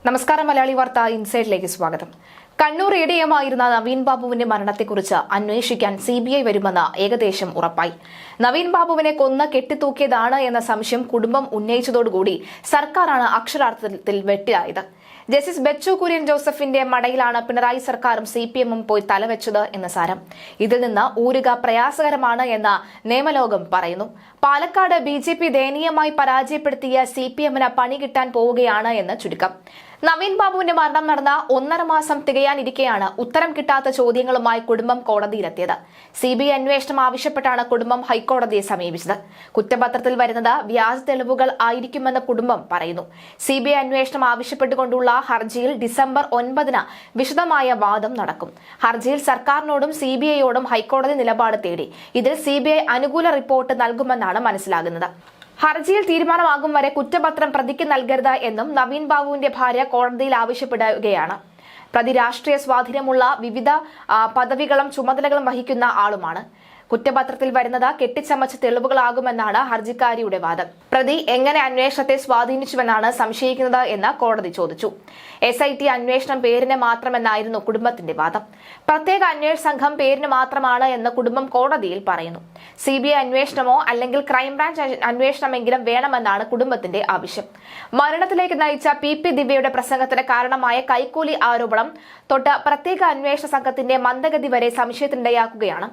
നമസ്കാരം. മലയാളി വാർത്ത ഇൻസൈഡിലേക്ക് സ്വാഗതം. കണ്ണൂർ ADM ആയിരുന്ന നവീൻ ബാബുവിന്റെ മരണത്തെക്കുറിച്ച് അന്വേഷിക്കാൻ CBI വരുമെന്ന് ഏകദേശം ഉറപ്പായി. നവീൻ ബാബുവിനെ കൊന്ന് കെട്ടിത്തൂക്കിയതാണ് എന്ന സംശയം കുടുംബം ഉന്നയിച്ചതോടുകൂടി സർക്കാരാണ് അക്ഷരാർത്ഥത്തിൽ വെട്ടിലായത്. ജസ്റ്റിസ് ബെച്ചു കുര്യൻ ജോസഫിന്റെ മടയിലാണ് പിണറായി സർക്കാരും CPM-ഉം പോയി തലവെച്ചത് എന്ന് സാരം. ഇതിൽ നിന്ന് ഊരുക പ്രയാസകരമാണ് എന്ന് നിയമലോകം പറയുന്നു. പാലക്കാട് BJP ദയനീയമായി പരാജയപ്പെടുത്തിയ CPM-ന് പണി കിട്ടാൻ പോവുകയാണ് എന്ന് ചുരുക്കം. നവീൻ ബാബുവിന്റെ മരണം നടന്ന 1.5 മാസം തികയാനിരിക്കെയാണ് ഉത്തരം കിട്ടാത്ത ചോദ്യങ്ങളുമായി കുടുംബം കോടതിയിലെത്തിയത്. CBI അന്വേഷണം ആവശ്യപ്പെട്ടാണ് കുടുംബം ഹൈക്കോടതിയെ സമീപിച്ചത്. കുറ്റപത്രത്തിൽ വരുന്നത് വ്യാജ തെളിവുകൾ ആയിരിക്കുമെന്ന് കുടുംബം പറയുന്നു. CBI അന്വേഷണം ആവശ്യപ്പെട്ടുകൊണ്ടുള്ള ഹർജിയിൽ ഡിസംബർ 9-ന് വിശദമായ വാദം നടക്കും. ഹർജിയിൽ സർക്കാരിനോടും CBI-യോടും ഹൈക്കോടതി നിലപാട് തേടി. ഇതിൽ CBI അനുകൂല റിപ്പോർട്ട് നൽകുമെന്നാണ് മനസ്സിലാകുന്നത്. ഹർജിയിൽ തീരുമാനമാകും വരെ കുറ്റപത്രം പ്രതിക്ക് നൽകരുത് എന്നും നവീൻ ബാബുവിന്റെ ഭാര്യ കോടതിയിൽ ആവശ്യപ്പെടുകയാണ്. പ്രതി രാഷ്ട്രീയ സ്വാധീനമുള്ള വിവിധ പദവികളും ചുമതലകളും വഹിക്കുന്ന ആളുമാണ്. കുറ്റപത്രത്തിൽ വരുന്നത് കെട്ടിച്ചമച്ച തെളിവുകളാകുമെന്നാണ് ഹർജിക്കാരിയുടെ വാദം. പ്രതി എങ്ങനെ അന്വേഷണത്തെ സ്വാധീനിച്ചുവെന്നാണ് സംശയിക്കുന്നത് എന്ന് കോടതി ചോദിച്ചു. SIT അന്വേഷണം പേരിന് മാത്രമെന്നായിരുന്നു കുടുംബത്തിന്റെ വാദം. പ്രത്യേക അന്വേഷണ സംഘം പേരിന് മാത്രമാണ് എന്ന് കുടുംബം കോടതിയിൽ പറയുന്നു. CBI അന്വേഷണമോ അല്ലെങ്കിൽ ക്രൈംബ്രാഞ്ച് അന്വേഷണമെങ്കിലും വേണമെന്നാണ് കുടുംബത്തിന്റെ ആവശ്യം. മരണത്തിലേക്ക് നയിച്ച PP ദിവ്യയുടെ പ്രസംഗത്തിന് കാരണമായ കൈക്കൂലി ആരോപണം തൊട്ട് പ്രത്യേക അന്വേഷണ സംഘത്തിന്റെ മന്ദഗതി വരെ സംശയത്തിനിടയാക്കുകയാണ്.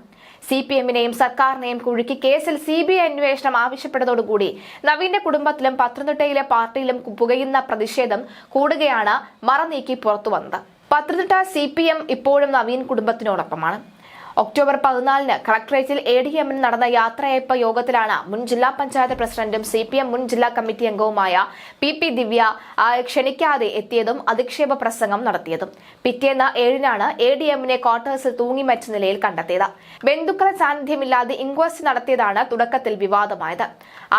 CPM-നെയും സർക്കാരിനെയും കുഴുക്കി കേസിൽ CBI അന്വേഷണം ആവശ്യപ്പെട്ടതോടുകൂടി നവീന്റെ കുടുംബത്തിലും പത്തനംതിട്ടയിലെ പാർട്ടിയിലും പുകയുന്ന പ്രതിഷേധം കൂടുകയാണ് മറനീക്കി പുറത്തുവന്നത്. പത്തനംതിട്ട CPM ഇപ്പോഴും നവീൻ കുടുംബത്തിനോടൊപ്പമാണ്. ഒക്ടോബർ 14-ന് കളക്ടറേറ്റിൽ ADM-ന് നടന്ന യാത്രയയപ്പ് യോഗത്തിലാണ് മുൻ ജില്ലാ പഞ്ചായത്ത് പ്രസിഡന്റും CPM മുൻ ജില്ലാ കമ്മിറ്റി അംഗവുമായ PP ദിവ്യ ക്ഷണിക്കാതെ എത്തിയതും അധിക്ഷേപ പ്രസംഗം നടത്തിയതും. പിറ്റേന്ന് 7-നാണ് ADM-നെ ക്വാർട്ടേഴ്സിൽ തൂങ്ങി മരിച്ച നിലയിൽ കണ്ടെത്തിയത്. ബന്ധുക്കളെ സാന്നിധ്യമില്ലാതെ ഇൻക്വസ്റ്റ് നടത്തിയതാണ് തുടക്കത്തിൽ വിവാദമായത്.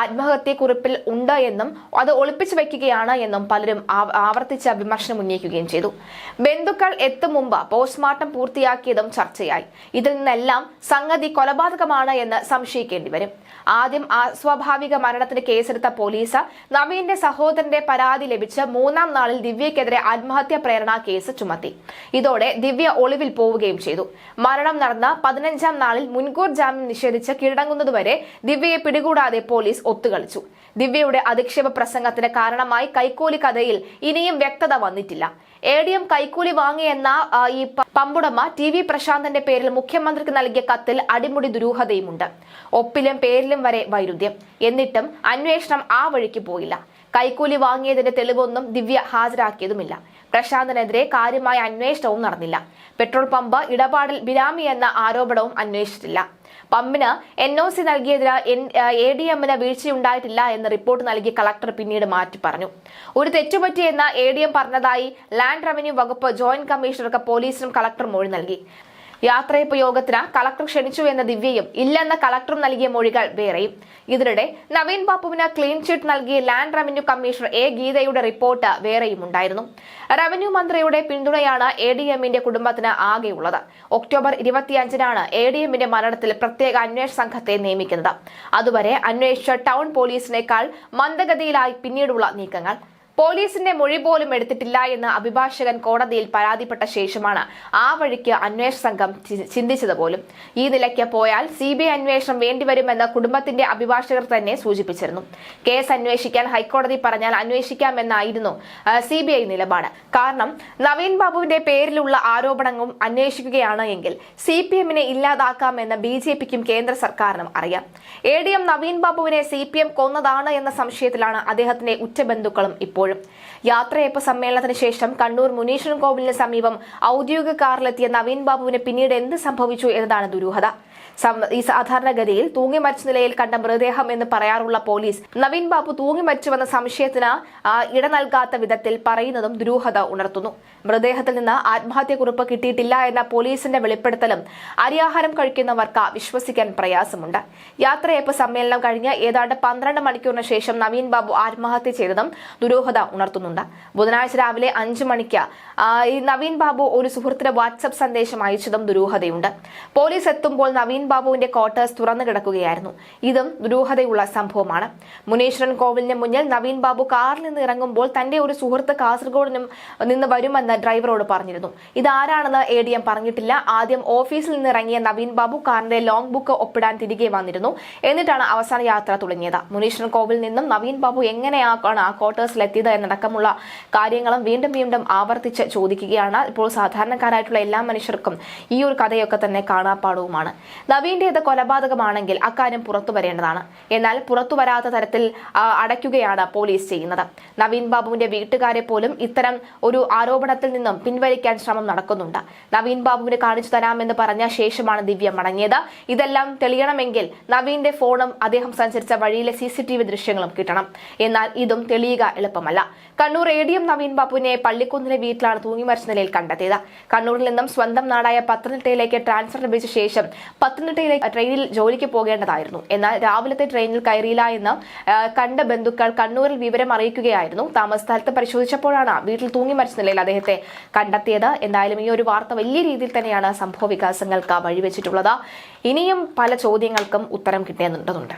ആത്മഹത്യക്കുറിപ്പിൽ ഉണ്ട് എന്നും അത് ഒളിപ്പിച്ചു വയ്ക്കുകയാണ് എന്നും പലരും ആവർത്തിച്ച വിമർശനം ഉന്നയിക്കുകയും ചെയ്തു. ബന്ധുക്കൾ എത്തും മുമ്പ് പോസ്റ്റ്മോർട്ടം പൂർത്തിയാക്കിയതും ചർച്ചയായി. ഇതിൽ നിന്നെല്ലാം സംഗതി കൊലപാതകമാണ് എന്ന് സംശയിക്കേണ്ടി വരും. ആദ്യം അസ്വാഭാവിക മരണത്തിന് കേസെടുത്ത പോലീസ് നവീന്റെ സഹോദരന്റെ പരാതി ലഭിച്ച് 3-ാം നാളിൽ ദിവ്യക്കെതിരെ ആത്മഹത്യാ പ്രേരണ കേസ് ചുമത്തി. ഇതോടെ ദിവ്യ ഒളിവിൽ പോവുകയും ചെയ്തു. മരണം നടന്ന 15-ാം നാളിൽ മുൻകൂർ ജാമ്യം നിഷേധിച്ച് കീഴടങ്ങുന്നതുവരെ ദിവ്യയെ പിടികൂടാതെ പോലീസ് ഒത്തുകളിച്ചു. ദിവ്യയുടെ അധിക്ഷേപ പ്രസംഗത്തിന് കാരണമായി കൈക്കൂലി കഥയിൽ ഇനിയും വ്യക്തത വന്നിട്ടില്ല. ADM കൈക്കൂലി വാങ്ങിയെന്ന ഈ പമ്പുടമ TV പ്രശാന്തന്റെ പേരിൽ മുഖ്യമന്ത്രിക്ക് നൽകിയ കത്തിൽ അടിമുടി ദുരൂഹതയുമുണ്ട്. ഒപ്പിലും പേരിലും വരെ വൈരുദ്ധ്യം. എന്നിട്ടും അന്വേഷണം ആ വഴിക്ക് പോയില്ല. കൈക്കൂലി വാങ്ങിയതിന്റെ തെളിവൊന്നും ദിവ്യ ഹാജരാക്കിയതുമില്ല. പ്രശാന്തനെതിരെ കാര്യമായ അന്വേഷണവും നടന്നില്ല. പെട്രോൾ പമ്പ് ഇടപാടിൽ ബിനാമി എന്ന ആരോപണവും അന്വേഷിച്ചിട്ടില്ല. പമ്പിന് NOC നൽകിയതിന് ADM-ന് വീഴ്ചയുണ്ടായിട്ടില്ല എന്ന് റിപ്പോർട്ട് നൽകി കളക്ടർ പിന്നീട് മാറ്റി പറഞ്ഞു. ഒരു തെറ്റുപറ്റിയെന്ന് ADM പറഞ്ഞതായി ലാൻഡ് റവന്യൂ വകുപ്പ് ജോയിന്റ് കമ്മീഷണർക്ക് പോലീസിനും കളക്ടർ മൊഴി നൽകി. യാത്രയപ്പ് യോഗത്തിന് കളക്ടർ ക്ഷണിച്ചു എന്ന ദിവ്യയും ഇല്ലെന്ന കളക്ടറും നൽകിയ മൊഴികൾ വേറെയും. ഇതിനിടെ നവീൻ ബാബുവിന് ക്ലീൻ ചിറ്റ് നൽകിയ ലാൻഡ് റവന്യൂ കമ്മീഷണർ ഗീതയുടെ റിപ്പോർട്ട് വേറെയും ഉണ്ടായിരുന്നു. റവന്യൂ മന്ത്രിയുടെ പിന്തുണയാണ് ADM-ന്റെ കുടുംബത്തിന് ആകെയുള്ളത്. ഒക്ടോബർ 25-നാണ് ADM-ന്റെ മരണത്തിൽ പ്രത്യേക അന്വേഷണ സംഘത്തെ നിയമിക്കുന്നത്. അതുവരെ അന്വേഷിച്ച ടൗൺ പോലീസിനേക്കാൾ മന്ദഗതിയിലായി പിന്നീടുള്ള നീക്കങ്ങൾ. പോലീസിന്റെ മൊഴി പോലും എടുത്തിട്ടില്ല എന്ന് അഭിഭാഷകൻ കോടതിയിൽ പരാതിപ്പെട്ട ശേഷമാണ് ആ വഴിക്ക് അന്വേഷണ സംഘം ചിന്തിച്ചത് പോലും. ഈ നിലയ്ക്ക് പോയാൽ CBI അന്വേഷണം വേണ്ടിവരുമെന്ന് കുടുംബത്തിന്റെ അഭിഭാഷകർ തന്നെ സൂചിപ്പിച്ചിരുന്നു. കേസ് അന്വേഷിക്കാൻ ഹൈക്കോടതി പറഞ്ഞാൽ അന്വേഷിക്കാമെന്നായിരുന്നു CBI നിലപാട്. കാരണം നവീൻ ബാബുവിന്റെ പേരിലുള്ള ആരോപണങ്ങളും അന്വേഷിക്കുകയാണ് എങ്കിൽ CPM-നെ ഇല്ലാതാക്കാമെന്ന് BJP-ക്കും കേന്ദ്ര സർക്കാരിനും അറിയാം. ADM നവീൻ ബാബുവിനെ CPM കൊന്നതാണ് എന്ന സംശയത്തിലാണ് അദ്ദേഹത്തിന്റെ ഉറ്റബന്ധുക്കളും ഇപ്പോൾ. യാത്രയപ്പ് സമ്മേളനത്തിന് ശേഷം കണ്ണൂർ മുനീശ്വരൻ കോവിലിന് സമീപം ഔദ്യോഗിക കാറിലെത്തിയ നവീൻ ബാബുവിന് പിന്നീട് എന്ത് സംഭവിച്ചു എന്നതാണ് ദുരൂഹത. ഈ സാധാരണഗതിയിൽ തൂങ്ങി മരിച്ച നിലയിൽ കണ്ട മൃതദേഹം എന്ന് പറയാറുള്ള പോലീസ് നവീൻ ബാബു തൂങ്ങി മരിച്ചുവെന്ന സംശയത്തിന് ഇട നൽകാത്ത വിധത്തിൽ പറയുന്നതും ദുരൂഹത ഉണർത്തുന്നു. മൃതദേഹത്തിൽ നിന്ന് ആത്മഹത്യക്കുറിപ്പ് കിട്ടിയിട്ടില്ല എന്ന പോലീസിന്റെ വെളിപ്പെടുത്തലും അരിയാഹാരം കഴിക്കുന്നവർക്ക് വിശ്വസിക്കാൻ പ്രയാസമുണ്ട്. യാത്രയപ്പ് സമ്മേളനം കഴിഞ്ഞ് ഏതാണ്ട് 12 മണിക്കൂറിന് ശേഷം നവീൻ ബാബു ആത്മഹത്യ ചെയ്തതും ദുരൂഹത ഉണർത്തുന്നുണ്ട്. ബുധനാഴ്ച രാവിലെ 5 മണിക്ക് ഈ നവീൻ ബാബു ഒരു സുഹൃത്തിന് വാട്സ്ആപ്പ് സന്ദേശം അയച്ചതും ദുരൂഹതയുണ്ട്. പോലീസ് എത്തുമ്പോൾ നവീൻ നവീൻ ബാബുവിന്റെ ക്വാർട്ടേഴ്സ് തുറന്നു കിടക്കുകയായിരുന്നു. ഇതും ദുരൂഹതയുള്ള സംഭവമാണ്. മുനീശ്വരൻ കോവിലിന് മുന്നിൽ നവീൻ ബാബു കാറിൽ നിന്ന് ഇറങ്ങുമ്പോൾ തന്റെ ഒരു സുഹൃത്ത് കാസർഗോഡ് നിന്ന് വരുമെന്ന് ഡ്രൈവറോട് പറഞ്ഞിരുന്നു. ഇതാരാണെന്ന് ADM പറഞ്ഞിട്ടില്ല. ആദ്യം ഓഫീസിൽ നിന്ന് ഇറങ്ങിയ നവീൻ ബാബു കാറിന്റെ ലോങ് ബുക്ക് ഒപ്പിടാൻ തിരികെ വന്നിരുന്നു. എന്നിട്ടാണ് അവസാന യാത്ര തുടങ്ങിയത്. മുനീശ്വരൻ കോവിലിൽ നിന്നും നവീൻ ബാബു എങ്ങനെയാണ് ആ ക്വാർട്ടേഴ്സിലെത്തിയത് എന്നടക്കമുള്ള കാര്യങ്ങളും വീണ്ടും വീണ്ടും ആവർത്തിച്ച് ചോദിക്കുകയാണ്. ഇപ്പോൾ സാധാരണക്കാരായിട്ടുള്ള എല്ലാ മനുഷ്യർക്കും ഈ ഒരു കഥയൊക്കെ തന്നെ കാണാപ്പാടവുമാണ്. നവീന്റേത് കൊലപാതകമാണെങ്കിൽ അക്കാര്യം പുറത്തു വരേണ്ടതാണ്. എന്നാൽ പുറത്തു വരാത്ത തരത്തിൽ അടയ്ക്കുകയാണ് പോലീസ് ചെയ്യുന്നത്. നവീൻ ബാബുവിന്റെ വീട്ടുകാരെ പോലും ഇത്തരം ഒരു ആരോപണത്തിൽ നിന്നും പിൻവലിക്കാൻ ശ്രമം നടക്കുന്നുണ്ട്. നവീൻ ബാബുവിന് കാണിച്ചു തരാമെന്ന് പറഞ്ഞ ശേഷമാണ് ദിവ്യ മടങ്ങിയത്. ഇതെല്ലാം തെളിയണമെങ്കിൽ നവീന്റെ ഫോണും അദ്ദേഹം സഞ്ചരിച്ച വഴിയിലെ CCTV ദൃശ്യങ്ങളും കിട്ടണം. എന്നാൽ ഇതും തെളിയുക എളുപ്പമല്ല. കണ്ണൂർ ADM നവീൻ ബാബുവിനെ പള്ളിക്കുന്നിലെ വീട്ടിലാണ് തൂങ്ങി മരിച്ച നിലയിൽ കണ്ടെത്തിയത്. കണ്ണൂരിൽ നിന്നും സ്വന്തം നാടായ പത്തനംതിട്ടയിലേക്ക് ട്രാൻസ്ഫർ ലഭിച്ച ശേഷം പത്തനംതിട്ടയിലേക്ക് ട്രെയിനിൽ ജോലിക്ക് പോകേണ്ടതായിരുന്നു. എന്നാൽ രാവിലത്തെ ട്രെയിനിൽ കയറിയില്ല എന്ന് കണ്ട ബന്ധുക്കൾ കണ്ണൂരിൽ വിവരം അറിയിക്കുകയായിരുന്നു. താമസ സ്ഥലത്ത് പരിശോധിച്ചപ്പോഴാണ് വീട്ടിൽ തൂങ്ങി മരിച്ച നിലയിൽ അദ്ദേഹത്തെ കണ്ടെത്തിയത്. എന്തായാലും ഈ ഒരു വാർത്ത വലിയ രീതിയിൽ തന്നെയാണ് സംഭവ വികാസങ്ങൾക്ക് വഴിവെച്ചിട്ടുള്ളത്. ഇനിയും പല ചോദ്യങ്ങൾക്കും ഉത്തരം കിട്ടേണ്ടതുണ്ട്.